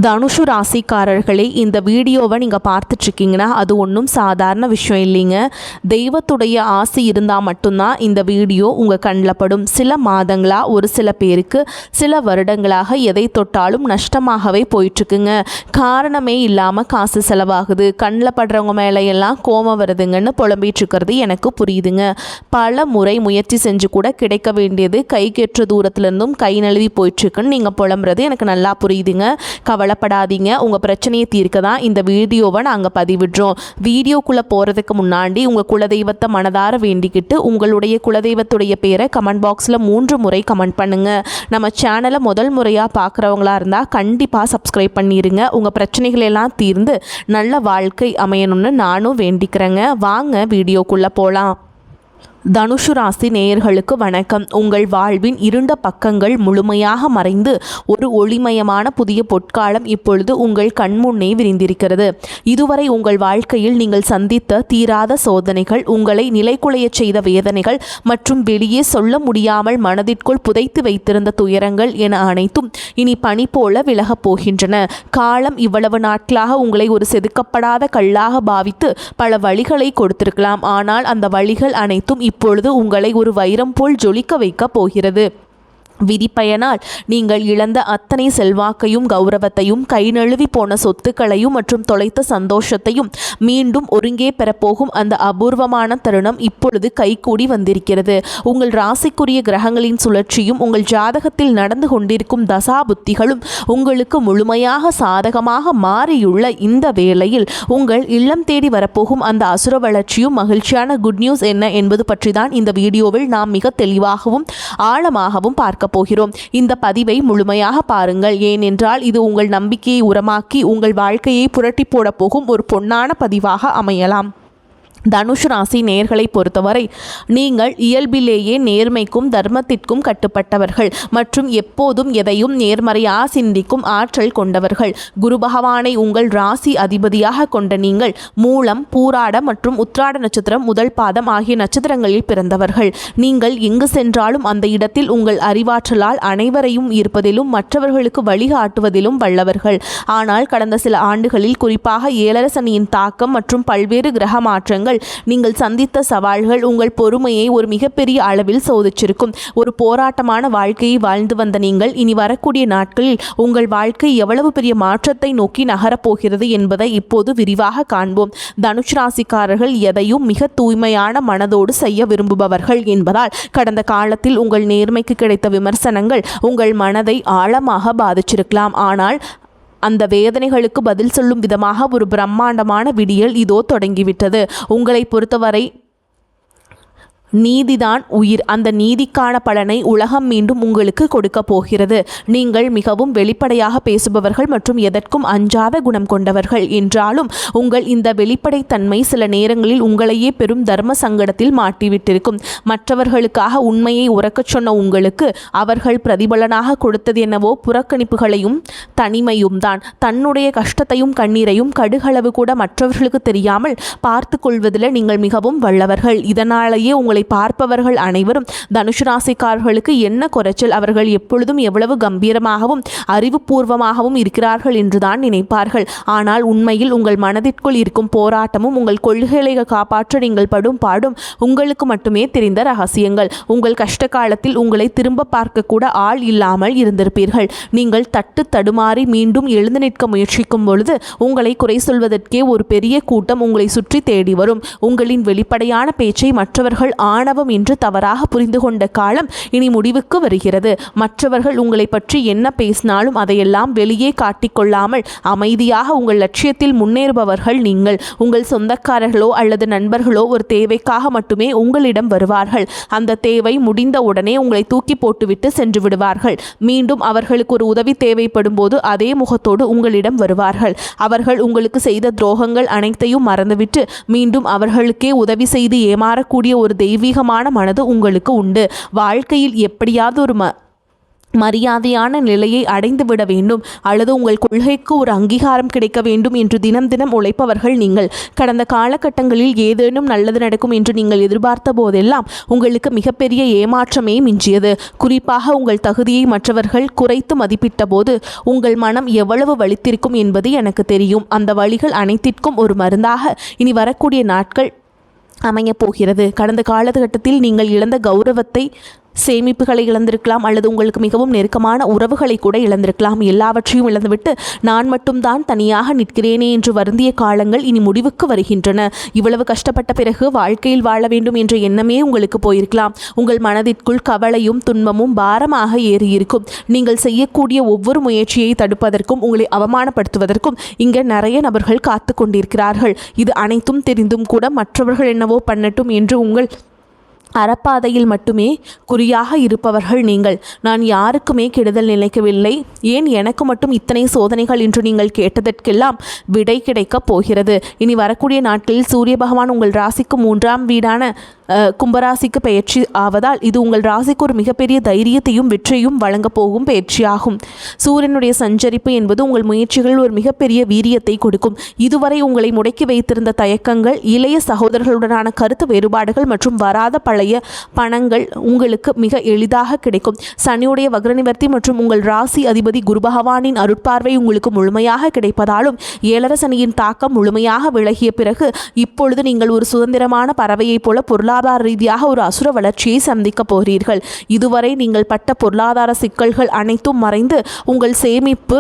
தனுஷு ராசிக்காரர்களே, இந்த வீடியோவை நீங்கள் பார்த்துட்ருக்கீங்கன்னா அது ஒன்றும் சாதாரண விஷயம் இல்லைங்க. தெய்வத்துடைய ஆசை இருந்தால் மட்டும்தான் இந்த வீடியோ உங்கள் கண்ணில் படும். சில மாதங்களாக, ஒரு சில பேருக்கு சில வருடங்களாக எதை தொட்டாலும் நஷ்டமாகவே போயிட்டுருக்குங்க. காரணமே இல்லாமல் காசு செலவாகுது, கண்ணில் படுறவங்க மேலையெல்லாம் கோபம் வருதுங்கன்னு புலம்பிகிட்ருக்கிறது எனக்கு புரியுதுங்க. பல முறை முயற்சி செஞ்சு கூட கிடைக்க வேண்டியது கைக்கெற்ற தூரத்துலேருந்தும் கை நழுவி போயிட்டுருக்குன்னு நீங்கள் புலம்புறது எனக்கு நல்லா புரியுதுங்க. கவலைப்படாதீங்க, உங்கள் பிரச்சனையை தீர்க்க தான் இந்த வீடியோவை நாங்கள் பதிவிடுறோம். வீடியோக்குள்ளே போகிறதுக்கு முன்னாடி உங்கள் குலதெய்வத்தை மனதார வேண்டிக்கிட்டு உங்களுடைய குலதெய்வத்துடைய பேரை கமெண்ட் பாக்ஸில் 3 முறை கமெண்ட் பண்ணுங்கள். நம்ம சேனலை முதல் முறையாக பார்க்குறவங்களா இருந்தால் கண்டிப்பாக சப்ஸ்கிரைப் பண்ணிடுங்க. உங்கள் பிரச்சனைகள் எல்லாம் தீர்ந்து நல்ல வாழ்க்கை அமையணும்னு நானும் வேண்டிக்கிறேங்க. வாங்க வீடியோக்குள்ளே போகலாம். தனுஷு ராசி நேயர்களுக்கு வணக்கம். உங்கள் வாழ்வின் இருண்ட பக்கங்கள் முழுமையாக மறைந்து ஒரு ஒளிமயமான புதிய பொற்காலம் இப்பொழுது உங்கள் கண்முன்னே விரிந்திருக்கிறது. இதுவரை உங்கள் வாழ்க்கையில் நீங்கள் சந்தித்த தீராத சோதனைகள், உங்களை நிலைகுலைய செய்த வேதனைகள் மற்றும் வெளியே சொல்ல முடியாமல் மனதிற்குள் புதைத்து வைத்திருந்த துயரங்கள் என அனைத்தும் இனி பனி போல விலகப் போகின்றன. காலம் இவ்வளவு நாட்களாக உங்களை ஒரு செதுக்கப்படாத கல்லாக பாவித்து பல வழிகளை கொடுத்திருக்கலாம். ஆனால் அந்த வழிகள் அனைத்தும் இப்பொழுது உங்களை ஒரு வைரம் போல் ஜொலிக்க வைக்கப் போகிறது. விதிப்பயனால் நீங்கள் இழந்த அத்தனை செல்வாக்கையும் கௌரவத்தையும், கை நழுவி போன சொத்துக்களையும் மற்றும் தொலைத்த சந்தோஷத்தையும் மீண்டும் ஒருங்கே பெறப்போகும் அந்த அபூர்வமான தருணம் இப்பொழுது கைகூடி வந்திருக்கிறது. உங்கள் ராசிக்குரிய கிரகங்களின் சுழற்சியும் உங்கள் ஜாதகத்தில் நடந்து கொண்டிருக்கும் தசா புத்திகளும் உங்களுக்கு முழுமையாக சாதகமாக மாறியுள்ள இந்த வேளையில் உங்கள் இல்லம் தேடி வரப்போகும் அந்த அசுர வளர்ச்சியும் மகிழ்ச்சியான குட் நியூஸ் என்ன என்பது பற்றி தான் இந்த வீடியோவில் நாம் மிக தெளிவாகவும் ஆழமாகவும் பார்க்க போகிறோம். இந்த பதிவை முழுமையாக பாருங்கள். ஏனென்றால் இது உங்கள் நம்பிக்கையை உரமாக்கி உங்கள் வாழ்க்கையை புரட்டி போட போகும் ஒரு பொன்னான பதிவாக அமையலாம். தனுஷு ராசி நேயர்களை பொறுத்தவரை நீங்கள் இயல்பிலேயே நேர்மைக்கும் தர்மத்திற்கும் கட்டுப்பட்டவர்கள் மற்றும் எப்போதும் எதையும் நேர்மறையாக சிந்திக்கும் ஆற்றல் கொண்டவர்கள். குரு பகவானை உங்கள் ராசி அதிபதியாக கொண்ட நீங்கள் மூலம், பூராட மற்றும் உத்திராட நட்சத்திரம் முதல் பாதம் ஆகிய நட்சத்திரங்களில் பிறந்தவர்கள். நீங்கள் எங்கு சென்றாலும் அந்த இடத்தில் உங்கள் அறிவாற்றலால் அனைவரையும் ஈர்ப்பதிலும் மற்றவர்களுக்கு வழிகாட்டுவதிலும் வல்லவர்கள். ஆனால் கடந்த சில ஆண்டுகளில் குறிப்பாக ஏழரை சனியின் தாக்கம் மற்றும் பல்வேறு கிரக மாற்றங்கள் நீங்கள் சந்தித்த சவால்கள் உங்கள் பொறுமையை ஒரு மிகப்பெரிய அளவில் சோதிச்சிருக்கும். ஒரு போராட்டமான வாழ்க்கையை வாழ்ந்து வந்த நீங்கள் இனி வரக்கூடிய நாட்களில் உங்கள் வாழ்க்கை எவ்வளவு பெரிய மாற்றத்தை நோக்கி நகரப்போகிறது என்பதை இப்போது விரிவாக காண்போம். தனுஷ் ராசிக்காரர்கள் எதையும் மிக தூய்மையான மனதோடு செய்ய விரும்புபவர்கள் என்பதால் கடந்த காலத்தில் உங்கள் நேர்மைக்கு கிடைத்த விமர்சனங்கள் உங்கள் மனதை ஆழமாக பாதிச்சிருக்கலாம். ஆனால் அந்த வேதனைகளுக்கு பதில் சொல்லும் விதமாக ஒரு பிரம்மாண்டமான விடியல் இதோ தொடங்கிவிட்டது. உங்களை பொறுத்தவரை நீதிதான் உயிர். அந்த நீதிக்கான பலனை உலகம் மீண்டும் உங்களுக்கு கொடுக்க போகிறது. நீங்கள் மிகவும் வெளிப்படையாக பேசுபவர்கள் மற்றும் எதற்கும் அஞ்சாத குணம் கொண்டவர்கள். என்றாலும் உங்கள் இந்த வெளிப்படைத்தன்மை சில நேரங்களில் உங்களையே பெரும் தர்ம சங்கடத்தில் மாட்டிவிட்டிருக்கும். மற்றவர்களுக்காக உண்மையை உரக்கச் சொன்ன உங்களுக்கு அவர்கள் பிரதிபலனாக கொடுத்தது என்னவோ புறக்கணிப்புகளையும் தனிமையும் தான். தன்னுடைய கஷ்டத்தையும் கண்ணீரையும் கடுகளவு கூட மற்றவர்களுக்கு தெரியாமல் பார்த்து கொள்வதில் நீங்கள் மிகவும் வல்லவர்கள். இதனாலேயே உங்களை பார்ப்பவர்கள் அனைவரும் தனுஷு ராசிக்காரர்களுக்கு என்ன குறைச்சல், அவர்கள் எப்பொழுதும் எவ்வளவு கம்பீரமாகவும் அறிவுபூர்வமாகவும் இருக்கிறார்கள் என்றுதான் நினைப்பார்கள். ஆனால் உண்மையில் உங்கள் மனதிற்குள் இருக்கும் போராட்டமும் உங்கள் கொள்கைகளை காப்பாற்ற நீங்கள் படும் பாடும் உங்களுக்கு மட்டுமே தெரிந்த ரகசியங்கள். உங்கள் கஷ்ட காலத்தில் உங்களை திரும்ப பார்க்க கூட ஆள் இல்லாமல் இருந்திருப்பீர்கள். நீங்கள் தட்டு தடுமாறி மீண்டும் எழுந்து நிற்க முயற்சிக்கும் பொழுது உங்களை குறை சொல்வதற்கே ஒரு பெரிய கூட்டம் உங்களை சுற்றி தேடி வரும். உங்களின் வெளிப்படையான பேச்சை மற்றவர்கள் ஆணவம் என்று தவறாக புரிந்து கொண்ட காலம் இனி முடிவுக்கு வருகிறது. மற்றவர்கள் உங்களை பற்றி என்ன பேசினாலும் அதையெல்லாம் வெளியே காட்டிக்கொள்ளாமல் அமைதியாக உங்கள் லட்சியத்தில் முன்னேறுபவர்கள் நீங்கள். உங்கள் சொந்தக்காரர்களோ அல்லது நண்பர்களோ ஒரு தேவைக்காக மட்டுமே உங்களிடம் வருவார்கள். அந்த தேவை முடிந்த உடனே உங்களை தூக்கி போட்டுவிட்டு சென்று விடுவார்கள். மீண்டும் அவர்களுக்கு ஒரு உதவி தேவைப்படும் போது அதே முகத்தோடு உங்களிடம் வருவார்கள். அவர்கள் உங்களுக்கு செய்த துரோகங்கள் அனைத்தையும் மறந்துவிட்டு மீண்டும் அவர்களுக்கே உதவி செய்து ஏமாறக்கூடிய ஒரு தெய்வீகமான மனது உங்களுக்கு உண்டு. வாழ்க்கையில் எப்படியாவது ஒரு மரியாதையான நிலையை அடைந்துவிட வேண்டும் அல்லது உங்கள் கொள்கைக்கு ஒரு அங்கீகாரம் கிடைக்க வேண்டும் என்று தினம் தினம் உழைப்பவர்கள் நீங்கள். கடந்த காலகட்டங்களில் ஏதேனும் நல்லது நடக்கும் என்று நீங்கள் எதிர்பார்த்த போதெல்லாம் உங்களுக்கு மிகப்பெரிய ஏமாற்றமே மிஞ்சியது. குறிப்பாக உங்கள் தகுதியை மற்றவர்கள் குறைத்து மதிப்பிட்ட போது உங்கள் மனம் எவ்வளவு வலித்திருக்கும் என்பது எனக்கு தெரியும். அந்த வலிகள் அனைத்திற்கும் ஒரு மருந்தாக இனி வரக்கூடிய நாட்கள் அமையப் போகிறது. கடந்த காலகட்டத்தில் நீங்கள் இழந்த கௌரவத்தை, சேமிப்புகளை இழந்திருக்கலாம் அல்லது உங்களுக்கு மிகவும் நெருக்கமான உறவுகளை கூட இழந்திருக்கலாம். எல்லாவற்றையும் இழந்துவிட்டு நான் மட்டும்தான் தனியாக நிற்கிறேனே என்று வருந்திய காலங்கள் இனி முடிவுக்கு வருகின்றன. இவ்வளவு கஷ்டப்பட்ட பிறகு வாழ்க்கையில் வாழ வேண்டும் என்ற எண்ணமே உங்களுக்கு போயிருக்கலாம். உங்கள் மனதிற்குள் கவலையும் துன்பமும் பாரமாக ஏறியிருக்கும். நீங்கள் செய்யக்கூடிய ஒவ்வொரு முயற்சியை தடுப்பதற்கும் உங்களை அவமானப்படுத்துவதற்கும் இங்கே நிறைய நபர்கள் காத்து கொண்டிருக்கிறார்கள். இது அனைத்தும் தெரிந்தும் கூட மற்றவர்கள் என்னவோ பண்ணட்டும் என்று உங்கள் அறப்பாதையில் மட்டுமே குறியாக இருப்பவர்கள் நீங்கள். நான் யாருக்குமே கெடுதல் நினைக்கவில்லை, ஏன் எனக்கு மட்டும் இத்தனை சோதனைகள் என்று நீங்கள் கேட்டதற்கெல்லாம் விடை கிடைக்கப் போகிறது. இனி வரக்கூடிய நாட்களில் சூரிய பகவான் உங்கள் ராசிக்கு 3ஆம் வீடான கும்பராசிக்கு பயிற்சி ஆவதால் இது உங்கள் ராசிக்கு ஒரு மிகப்பெரிய தைரியத்தையும் வெற்றியும் வழங்கப் போகும் பயிற்சியாகும். சூரியனுடைய சஞ்சரிப்பு என்பது உங்கள் முயற்சிகளில் ஒரு மிகப்பெரிய வீரியத்தை கொடுக்கும். இதுவரை உங்களை முடக்கி வைத்திருந்த தயக்கங்கள், இளைய சகோதரர்களுடனான கருத்து வேறுபாடுகள் மற்றும் வராத பழைய பணங்கள் உங்களுக்கு மிக எளிதாக கிடைக்கும். சனியுடைய வக்ரநிவர்த்தி மற்றும் உங்கள் ராசி அதிபதி குரு பகவானின் அருட்பார்வை உங்களுக்கு முழுமையாக கிடைப்பதாலும் 7 சனியின் தாக்கம் முழுமையாக விலகிய பிறகு இப்பொழுது நீங்கள் ஒரு சுதந்திரமான பறவையைப் போல பொருளாதார ரீதியாக ஒரு அசுர வளர்ச்சியை சந்திக்க போகிறீர்கள். இதுவரை நீங்கள் பட்ட பொருளாதார சிக்கல்கள் அனைத்தும் மறைந்து உங்கள் சேமிப்பு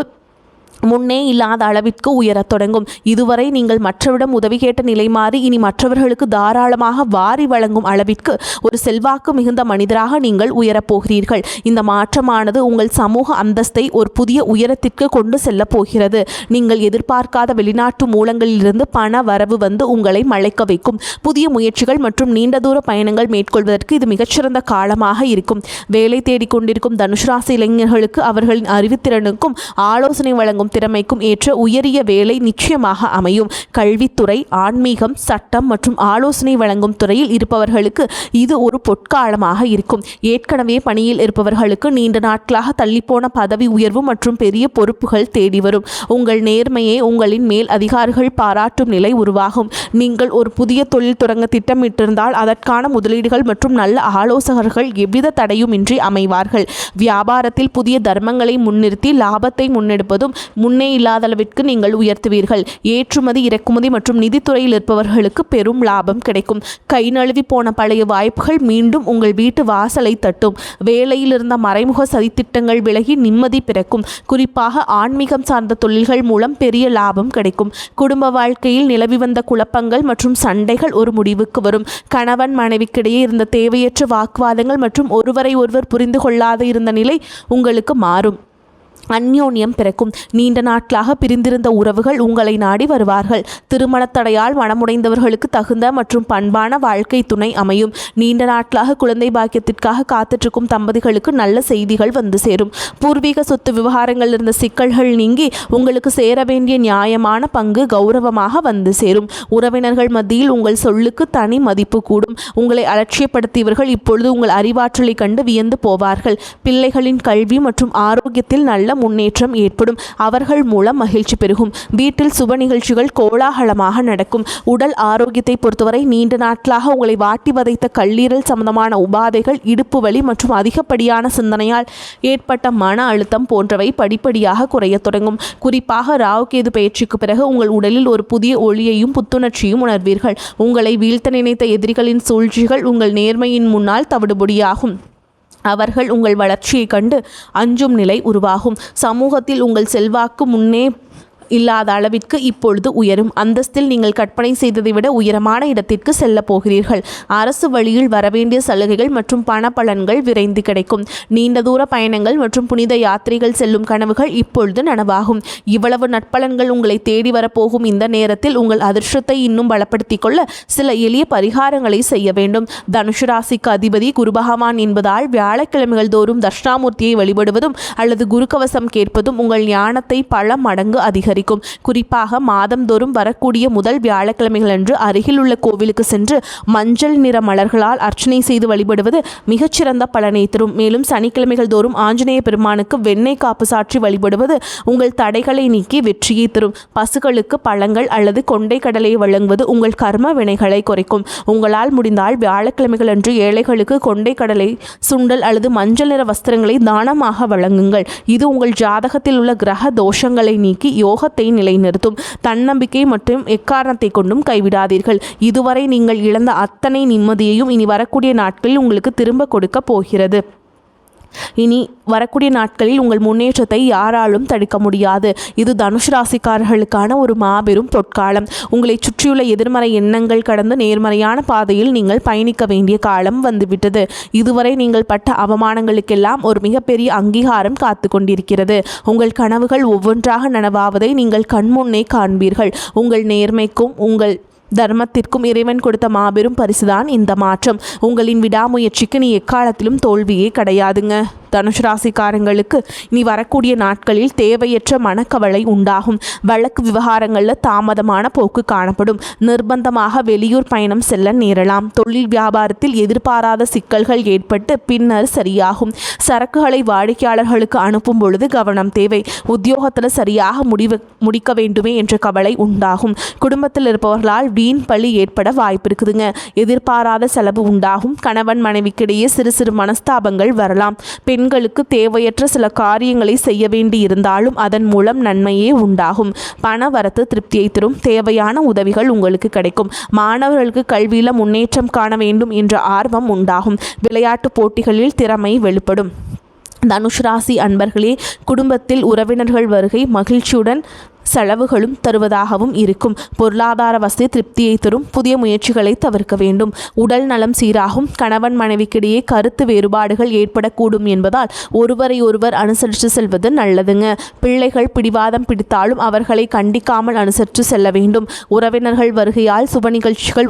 முன்னே இல்லாத அளவிற்கு உயரத் தொடங்கும். இதுவரை நீங்கள் மற்றவரிடம் உதவி கேட்ட நிலை மாறி இனி மற்றவர்களுக்கு தாராளமாக வாரி வழங்கும் அளவிற்கு ஒரு செல்வாக்கு மிகுந்த மனிதராக நீங்கள் உயரப்போகிறீர்கள். இந்த மாற்றமானது உங்கள் சமூக அந்தஸ்தை ஒரு புதிய உயரத்திற்கு கொண்டு செல்லப் போகிறது. நீங்கள் எதிர்பார்க்காத வெளிநாட்டு மூலங்களிலிருந்து பண வரவு வந்து உங்களை மலைக்க வைக்கும். புதிய முயற்சிகள் மற்றும் நீண்ட தூர பயணங்கள் மேற்கொள்வதற்கு இது மிகச்சிறந்த காலமாக இருக்கும். வேலை தேடிக்கொண்டிருக்கும் தனுசு ராசி இளைஞர்களுக்கு அவர்களின் அறிவுத்திறனுக்கும் ஆலோசனை வழங்கும் திறமைக்கும் ஏற்ற உயரிய வேலை நிச்சயமாக அமையும். கல்வித்துறை, ஆன்மீகம், சட்டம் மற்றும் ஆலோசனை வழங்கும் துறையில் இருப்பவர்களுக்கு இது ஒரு பொற்காலமாக இருக்கும். ஏற்கனவே பணியில் இருப்பவர்களுக்கு நீண்ட நாட்களாக தள்ளிப்போன பதவி உயர்வு மற்றும் பெரிய பொறுப்புகள் தேடி வரும். உங்கள் நேர்மையை உங்களின் மேல் அதிகாரிகள் பாராட்டும் நிலை உருவாகும். நீங்கள் ஒரு புதிய தொழில் தொடங்க திட்டமிட்டிருந்தால் அதற்கான முதலீடுகள் மற்றும் நல்ல ஆலோசகர்கள் எவ்வித தடையுமின்றி அமைவார்கள். வியாபாரத்தில் புதிய தர்மங்களை முன்னிறுத்தி லாபத்தை முன்னெடுப்பதும் முன்னே இல்லாத அளவிற்கு நீங்கள் உயர்த்துவீர்கள். ஏற்றுமதி, இறக்குமதி மற்றும் நிதித்துறையில் இருப்பவர்களுக்கு பெரும் லாபம் கிடைக்கும். கை நழுவி போன பழைய வாய்ப்புகள் மீண்டும் உங்கள் வீட்டு வாசலை தட்டும். வேலையில் இருந்த மறைமுக சதித்திட்டங்கள் விலகி நிம்மதி பிறக்கும். குறிப்பாக ஆன்மீகம் சார்ந்த தொழில்கள் மூலம் பெரிய லாபம் கிடைக்கும். குடும்ப வாழ்க்கையில் நிலவி வந்த குழப்பங்கள் மற்றும் சண்டைகள் ஒரு முடிவுக்கு வரும். கணவன் மனைவிக்கிடையே இருந்த தேவையற்ற வாக்குவாதங்கள் மற்றும் ஒருவரை ஒருவர் புரிந்து கொள்ளாத இருந்த நிலை உங்களுக்கு மாறும். அந்யோன்யம் பிறக்கும். நீண்ட நாட்களாக பிரிந்திருந்த உறவுகள் உங்களை நாடி வருவார்கள். திருமணத் தடையால் மனமுடைந்தவர்களுக்கு தகுந்த மற்றும் பண்பான வாழ்க்கை துணை அமையும். நீண்ட நாட்களாக குழந்தை பாக்கியத்திற்காக காத்துட்ருக்கும் தம்பதிகளுக்கு நல்ல செய்திகள் வந்து சேரும். பூர்வீக சொத்து விவகாரங்கள் இருந்த சிக்கல்கள் நீங்கி உங்களுக்கு சேர வேண்டிய நியாயமான பங்கு கௌரவமாக வந்து சேரும். உறவினர்கள் மத்தியில் உங்கள் சொல்லுக்கு தனி மதிப்பு கூடும். உங்களை அலட்சியப்படுத்தியவர்கள் இப்பொழுது உங்கள் அறிவாற்றலை கண்டு வியந்து போவார்கள். பிள்ளைகளின் கல்வி மற்றும் ஆரோக்கியத்தில் நல்ல முன்னேற்றம் ஏற்படும். அவர்கள் மூலம் மகிழ்ச்சி பெருகும். வீட்டில் சுப நிகழ்ச்சிகள் கோலாகலமாக நடக்கும். உடல் ஆரோக்கியத்தை பொறுத்தவரை நீண்ட நாட்களாக உங்களை வாட்டி வதைத்த கல்லீரல் சம்பந்தமான உபாதைகள், இடுப்பு வலி மற்றும் அதிகப்படியான சிந்தனையால் ஏற்பட்ட மன அழுத்தம் போன்றவை படிப்படியாக குறைய தொடங்கும். குறிப்பாக ராகு கேது பயிற்சிக்கு பிறகு உங்கள் உடலில் ஒரு புதிய ஒளியையும் புத்துணர்ச்சியும் உணர்வீர்கள். உங்களை வீழ்த்த நினைத்த எதிரிகளின் சூழ்ச்சிகள் உங்கள் நேர்மையின் முன்னால் தவிடுபொடியாகும். அவர்கள் உங்கள் வளர்ச்சியை கண்டு அஞ்சும் நிலை உருவாகும். சமூகத்தில் உங்கள் செல்வாக்கு முன்னே இல்லாத அளவிற்கு இப்பொழுது உயரும். அந்தஸ்தில் நீங்கள் கற்பனை செய்ததை விட உயரமான இடத்திற்கு செல்ல போகிறீர்கள். அரசு வழியில் வரவேண்டிய சலுகைகள் மற்றும் பண பலன்கள் விரைந்து கிடைக்கும். நீண்ட தூர பயணங்கள் மற்றும் புனித யாத்திரைகள் செல்லும் கனவுகள் இப்பொழுது நனவாகும். இவ்வளவு நற்பலன்கள் உங்களை தேடி வரப்போகும் இந்த நேரத்தில் உங்கள் அதிர்ஷ்டத்தை இன்னும் பலப்படுத்திக் கொள்ள சில எளிய பரிகாரங்களை செய்ய வேண்டும். தனுசு ராசிக்கு அதிபதி குரு பகவான் என்பதால் வியாழக்கிழமைகள் தோறும் தட்சிணாமூர்த்தியை வழிபடுவதும் அல்லது குருக்கவசம் கேட்பதும் உங்கள் ஞானத்தை பல மடங்கு அதிகரிக்கும். அதிகரிக்கும். குறிப்பாக மாதந்தோறும் வரக்கூடிய முதல் வியாழக்கிழமைகள் அன்று அருகில் உள்ள கோவிலுக்கு சென்று மஞ்சள் நிற மலர்களால் அர்ச்சனை செய்து வழிபடுவது மிகச்சிறந்த பலனை தரும். மேலும் சனிக்கிழமைகள் தோறும் ஆஞ்சநேய பெருமானுக்கு வெண்ணெய் காப்பு சாற்றி வழிபடுவது உங்கள் தடைகளை நீக்கி வெற்றியை தரும். பசுக்களுக்கு பழங்கள் அல்லது கொண்டை கடலையை வழங்குவது உங்கள் கர்ம வினைகளை குறைக்கும். உங்களால் முடிந்தால் வியாழக்கிழமைகள் அன்று ஏழைகளுக்கு கொண்டை கடலை, சுண்டல் அல்லது மஞ்சள் நிற வஸ்திரங்களை தானமாக வழங்குங்கள். இது உங்கள் ஜாதகத்தில் உள்ள கிரக தோஷங்களை நீக்கி யோகத்தை நிலைநிறுத்தும். தன்னம்பிக்கை மற்றும் எக்காரணத்தை கொண்டும் கைவிடாதீர்கள். இதுவரை நீங்கள் இழந்த அத்தனை நிம்மதியையும் இனி வரக்கூடிய நாட்களில் உங்களுக்கு திரும்ப கொடுக்க போகிறது. இனி வரக்கூடிய நாட்களில் உங்கள் முன்னேற்றத்தை யாராலும் தடுக்க முடியாது. இது தனுஷ் ராசிக்காரர்களுக்கான ஒரு மாபெரும் பொற்காலம். உங்களை சுற்றியுள்ள எதிர்மறை எண்ணங்கள் கடந்து நேர்மறையான பாதையில் நீங்கள் பயணிக்க வேண்டிய காலம் வந்துவிட்டது. இதுவரை நீங்கள் பட்ட அவமானங்களுக்கெல்லாம் ஒரு மிகப்பெரிய அங்கீகாரம் காத்து கொண்டிருக்கிறது. உங்கள் கனவுகள் ஒவ்வொன்றாக நனவாவதை நீங்கள் கண்முன்னே காண்பீர்கள். உங்கள் நேர்மைக்கும் உங்கள் தர்மத்திற்கும் இறைவன் கொடுத்த மாபெரும் பரிசுதான் இந்த மாற்றம். உங்களின் விடாமுயற்சிக்கு நீ எக்காலத்திலும் தோல்வியே கிடையாதுங்க. தனுஷ் ராசிக்காரங்களுக்கு இனி வரக்கூடிய நாட்களில் தேவையற்ற மனக்கவலை உண்டாகும். வழக்கு விவகாரங்களில் தாமதமான போக்கு காணப்படும். நிர்பந்தமாக வெளியூர் பயணம் செல்ல நேரலாம். தொழில் வியாபாரத்தில் எதிர்பாராத சிக்கல்கள் ஏற்பட்டு பின்னர் சரியாகும். சரக்குகளை வாடிக்கையாளர்களுக்கு அனுப்பும் பொழுது கவனம் தேவை. உத்தியோகத்தில் சரியாக முடிக்க வேண்டுமே என்ற கவலை உண்டாகும். குடும்பத்தில் இருப்பவர்களால் வீண் பழி ஏற்பட வாய்ப்பு இருக்குதுங்க. எதிர்பாராத செலவு உண்டாகும். கணவன் மனைவிக்கிடையே சிறு சிறு மனஸ்தாபங்கள் வரலாம். பெண்களுக்கு தேவையற்ற சில காரியங்களை செய்ய வேண்டி இருந்தாலும் அதன் மூலம் நன்மையே உண்டாகும். பண வரத்து திருப்தியை தரும். தேவையான உதவிகள் உங்களுக்கு கிடைக்கும். மாணவர்களுக்கு கல்வியில் முன்னேற்றம் காண வேண்டும் என்ற ஆர்வம் உண்டாகும். விளையாட்டு போட்டிகளில் திறமை வெளிப்படும். தனுஷ் ராசி அன்பர்களே, குடும்பத்தில் உறவினர்கள் வருகை மகிழ்ச்சியுடன் செலவுகளும் தருவதாகவும் இருக்கும். பொருளாதார வசதி திருப்தியை தரும். புதிய முயற்சிகளை தவிர்க்க வேண்டும். உடல் நலம் சீராகும். கணவன் மனைவிக்கிடையே கருத்து வேறுபாடுகள் ஏற்படக்கூடும் என்பதால் ஒருவரை ஒருவர் அனுசரித்து செல்வது நல்லதுங்க. பிள்ளைகள் பிடிவாதம் பிடித்தாலும் அவர்களை கண்டிக்காமல் அனுசரித்து செல்ல வேண்டும். உறவினர்கள் வருகையால் சுப நிகழ்ச்சிகள்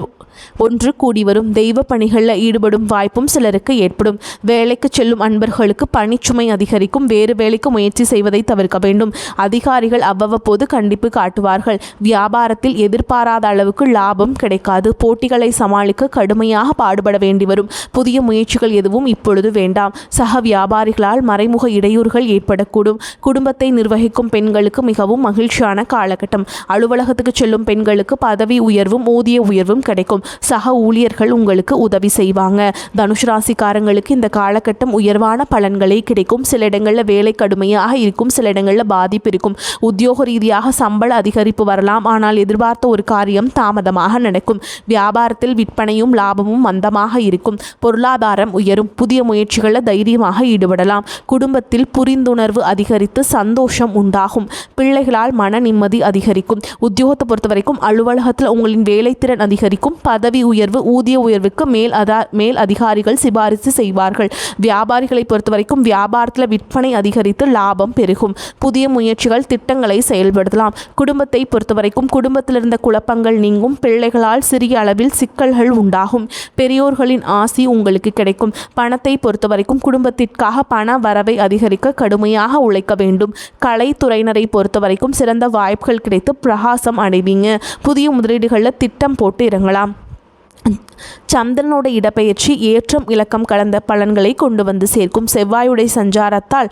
ஒன்று கூடி வரும். தெய்வ பணிகளில் ஈடுபடும் வாய்ப்பும் சிலருக்கு ஏற்படும். வேலைக்கு செல்லும் அன்பர்களுக்கு பணிச்சுமை அதிகரிக்கும். வேறு வேலைக்கு முயற்சி செய்வதை தவிர்க்க வேண்டும். அதிகாரிகள் அவ்வப்போது கண்டிப்பு காட்டுவார்கள். வியாபாரத்தில் எதிர்பாராத அளவுக்கு லாபம் கிடைக்காது. போட்டிகளை சமாளிக்க கடுமையாக பாடுபட வேண்டி வரும். புதிய முயற்சிகள் எதுவும் இப்பொழுது வேண்டாம். சக வியாபாரிகளால் மறைமுக இடையூறுகள் ஏற்படக்கூடும். குடும்பத்தை நிர்வகிக்கும் பெண்களுக்கு மிகவும் மகிழ்ச்சியான காலகட்டம். அலுவலகத்துக்கு செல்லும் பெண்களுக்கு பதவி உயர்வும் ஊதிய உயர்வும் கிடைக்கும். சக ஊழியர்கள் உங்களுக்கு உதவி செய்வாங்க. தனுஷ் ராசிக்காரங்களுக்கு இந்த காலகட்டம் உயர்வான பலன்களை கிடைக்கும். சில இடங்களில் வேலை கடுமையாக இருக்கும். சில இடங்களில் பாதிப்பு இருக்கும். உத்தியோக ரீதியாக சம்பள அதிகரிப்பு வரலாம். ஆனால் எதிர்பார்த்த ஒரு காரியம் தாமதமாக நடக்கும். வியாபாரத்தில் விற்பனையும் லாபமும் மந்தமாக இருக்கும். பொருளாதாரம் உயரும். புதிய முயற்சிகளில் தைரியமாக ஈடுபடலாம். குடும்பத்தில் புரிந்துணர்வு அதிகரித்து சந்தோஷம் உண்டாகும். பிள்ளைகளால் மன நிம்மதி அதிகரிக்கும். உத்தியோகத்தை பொறுத்த வரைக்கும் அலுவலகத்தில் உங்களின் வேலைத்திறன் அதிகரிக்கும். பதவி உயர்வு ஊதிய உயர்வுக்கு மேல் அதிகாரிகள் சிபாரிசு செய்வார்கள். வியாபாரிகளை பொறுத்த வரைக்கும் வியாபாரத்தில் விற்பனை அதிகரித்து லாபம் பெருகும். புதிய முயற்சிகள் திட்டங்களை செயல்படுத்தலாம். குடும்பத்தை பொறுத்த வரைக்கும் குடும்பத்தில் இருந்த குழப்பங்கள் நீங்கும். பிள்ளைகளால் சிறிய அளவில் சிக்கல்கள் உண்டாகும். பெரியோர்களின் ஆசி உங்களுக்கு கிடைக்கும். பணத்தை பொறுத்த வரைக்கும் குடும்பத்திற்காக பண வரவை அதிகரிக்க கடுமையாக உழைக்க வேண்டும். கலைத்துறையினரை பொறுத்த வரைக்கும் சிறந்த வாய்ப்புகள் கிடைத்து பிரகாசம் அடைவீங்க. புதிய முதலீடுகளில் திட்டம் போட்டு இறங்கலாம். சந்திரனோட இடப்பெயர்ச்சி ஏற்றம் இலக்கம் கலந்த பலன்களை கொண்டு வந்து சேர்க்கும். செவ்வாயுடைய சஞ்சாரத்தால்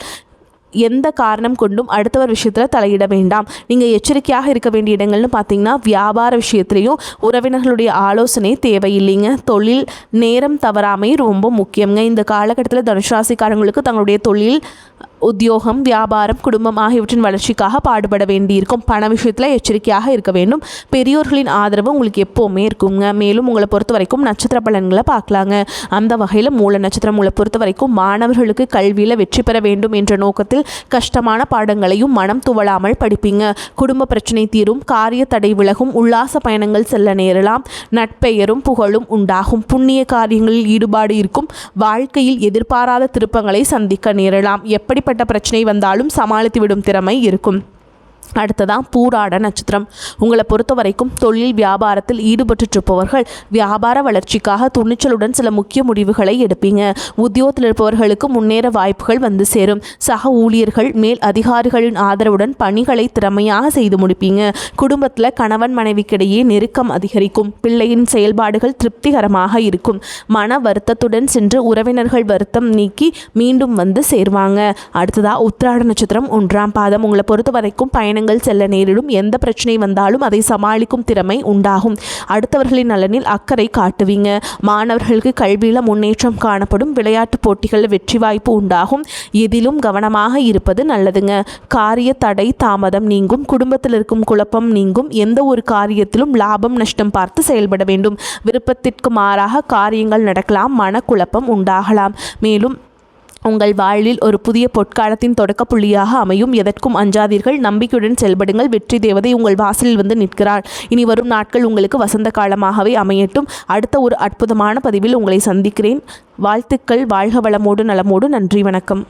எந்த காரணம் கொண்டும் அடுத்தவர் விஷயத்தில் தலையிட வேண்டாம். நீங்கள் எச்சரிக்கையாக இருக்க வேண்டிய இடங்கள்னு பார்த்தீங்கன்னா வியாபார விஷயத்துலையும் உறவினர்களுடைய ஆலோசனை தேவையில்லைங்க. தொழில் நேரம் தவறாமை ரொம்ப முக்கியங்க. இந்த காலகட்டத்தில் தனுஷ் ராசிக்காரங்களுக்கு தங்களுடைய தொழில் உத்தியோகம் வியாபாரம் குடும்பம் ஆகியவற்றின் வளர்ச்சிக்காக பாடுபட வேண்டியிருக்கும். பண விஷயத்தில் எச்சரிக்கையாக இருக்க வேண்டும். பெரியோர்களின் ஆதரவு உங்களுக்கு எப்போவுமே இருக்குங்க. மேலும் உங்களை பொறுத்த வரைக்கும் நட்சத்திர பலன்களை பார்க்கலாங்க. அந்த வகையில் மூல நட்சத்திரம் உங்களை பொறுத்த வரைக்கும் மாணவர்களுக்கு கல்வியில் வெற்றி பெற வேண்டும் என்ற நோக்கத்தில் கஷ்டமான பாடங்களையும் மனம் துவளாமல் படிப்பீங்க. குடும்ப பிரச்சனை தீரும். காரிய தடை விலகும். உல்லாச பயணங்கள் செல்ல நேரலாம். நட்பெயரும் புகழும் உண்டாகும். புண்ணிய காரியங்களில் ஈடுபாடு இருக்கும். வாழ்க்கையில் எதிர்பாராத திருப்பங்களை சந்திக்க நேரலாம். எப்படிப்பட்ட பிரச்சனை வந்தாலும் சமாளித்து விடும் திறமை இருக்கும். அடுத்ததான் பூராட நட்சத்திரம். உங்களை பொறுத்த வரைக்கும் தொழில் வியாபாரத்தில் ஈடுபட்டுருப்பவர்கள் வியாபார வளர்ச்சிக்காக துணிச்சலுடன் சில முக்கிய முடிவுகளை எடுப்பீங்க. உத்தியோகத்தில் இருப்பவர்களுக்கு முன்னேற வாய்ப்புகள் வந்து சேரும். சக ஊழியர்கள் மேல் அதிகாரிகளின் ஆதரவுடன் பணிகளை திறமையாக செய்து முடிப்பீங்க. குடும்பத்தில் கணவன் மனைவிக்கிடையே நெருக்கம் அதிகரிக்கும். பிள்ளையின் செயல்பாடுகள் திருப்திகரமாக இருக்கும். மன வருத்தத்துடன் சென்று உறவினர்கள் வருத்தம் நீக்கி மீண்டும் வந்து சேர்வாங்க. அடுத்ததா உத்திராட நட்சத்திரம் 1ஆம் பாதம். உங்களை பொறுத்த வரைக்கும் பயணங்கள் செல்ல நேரிடும். எந்த பிரச்சனை வந்தாலும் அதை சமாளிக்கும் திறமை உண்டாகும். அடுத்தவர்களின் நலனில் அக்கறை காட்டுவீங்க. மாணவர்களுக்கு கல்வியில முன்னேற்றம் காணப்படும். விளையாட்டு போட்டிகளில் வெற்றி வாய்ப்பு உண்டாகும். எதிலும் கவனமாக இருப்பது நல்லதுங்க. காரிய தடை தாமதம் நீங்கும். குடும்பத்தில் இருக்கும் குழப்பம் நீங்கும். எந்த ஒரு காரியத்திலும் லாபம் நஷ்டம் பார்த்து செயல்பட வேண்டும். விருப்பத்திற்கு மாறாக காரியங்கள் நடக்கலாம். மனக்குழப்பம் உண்டாகலாம். மேலும் உங்கள் வாழ்வில் ஒரு புதிய பொற்காலத்தின் தொடக்க புள்ளியாக அமையும். எதற்கும் அஞ்சாதீர்கள். நம்பிக்கையுடன் செயல்படுங்கள். வெற்றி தேவதை உங்கள் வாசலில் வந்து நிற்கிறாள். இனி வரும் நாட்கள் உங்களுக்கு வசந்த காலமாகவே அமையட்டும். அடுத்த ஒரு அற்புதமான பதிவில் உங்களை சந்திக்கிறேன். வாழ்த்துக்கள். வாழ்க வளமோடு நலமோடு. நன்றி, வணக்கம்.